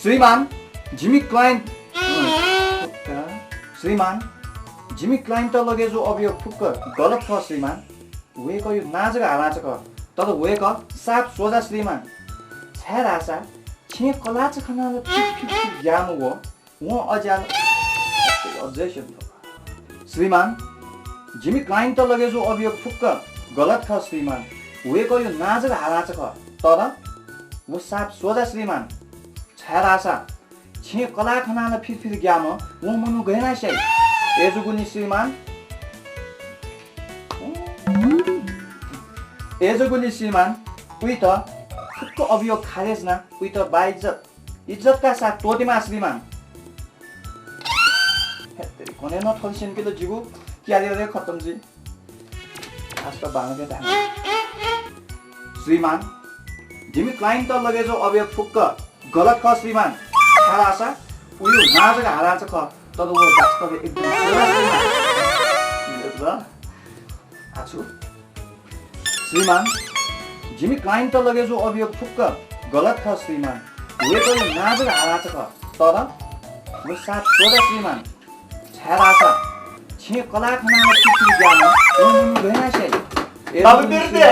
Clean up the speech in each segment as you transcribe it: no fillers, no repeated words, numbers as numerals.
श्रीमान जिमी क्लाइन्ट श्रीमान जिमी क्लाइन्ट लगेजो अभियोग फुक्क गलत छ श्रीमान वेक यो नाजक हालाचक तर वेक साफ सोझा श्रीमान छ्या रासा छे कलाच खना याम वो अजाल अझै श्रीमान जिमी क्लाइन्ट लगेजो अभियोग फुक्क गलत छ श्रीमान वेक यो नाजक हालाचक तर वो साफ सोझा श्रीमान छ्या रासा छे कला खना फिर ग्याम वो मनु गहना शै एजुगुनी श्रीमान उही त फुक्क अभियोग खारेज न उही त इज्जतका साथ टोटीमा श्रीमान कोने न थलसेन के त जिगु क्या रे खत्म जी आज त बांगे दा श्रीमान जिमी क्लाइन्ट लगेजो अभियोग फुक्क गलत ख श्रीमान छाडा आशा उयो नाजक हालाच ख तर वो वास्तव एकदम आछु श्रीमान जिमी क्लाइन्ट लगेजो अभियोग फुक्क गलत ख श्रीमान वेको नाजक हालाच ख तर वो साथ सोधा श्रीमान छाडा आशा छे कला खना फिर ज्ञान उन गहना शै बाबू बिरदे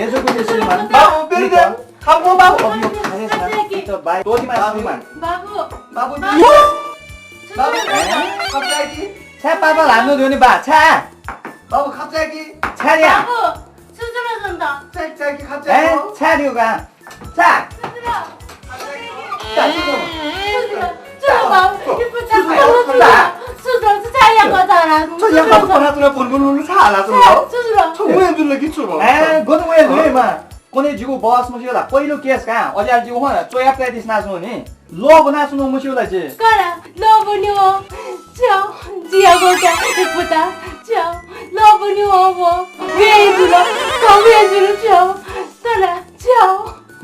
एजोगुनी श्रीमान बाबू बिरदे खाबो बाबू अभियोग खारेज न त बाइ टोटीमा श्रीमान बाबू बाबु खप्जाय की छ्या पापा लानु दिउने बा छ्या बाबू खप्जाय की छ्या ल्या सुजुरा गन्दा चाय की खप्जाय ए छ्या दिउ गा छ्या सुजुरा बाबु के पुछा सुजुरा चाया गदारा 저 양반 파나트나 본분을 살아서 सुजुरा 정말 줄기 줘 ए गोद वे दुई मा कोने जिगु बस मसियोला पहिलो केस का अझै जिगु हो चोया प्र्याक्टिस नाच्नु नि लो बनाच्नु मसियोला जे करा लो बन्यो छ जिया गोटा पुता छ लो बन्यो वो वेजुलो छ करा छ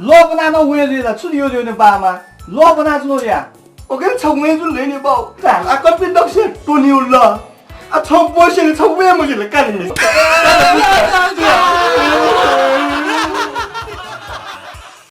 लो बनानो वे जे ला छुलियो दिउने बामा लो बनाच्नु ल्या 오케이 정말 줄래니 봐 아까 빈덕시 돈이 올라 아 정보시는 정보에 뭐길래 까는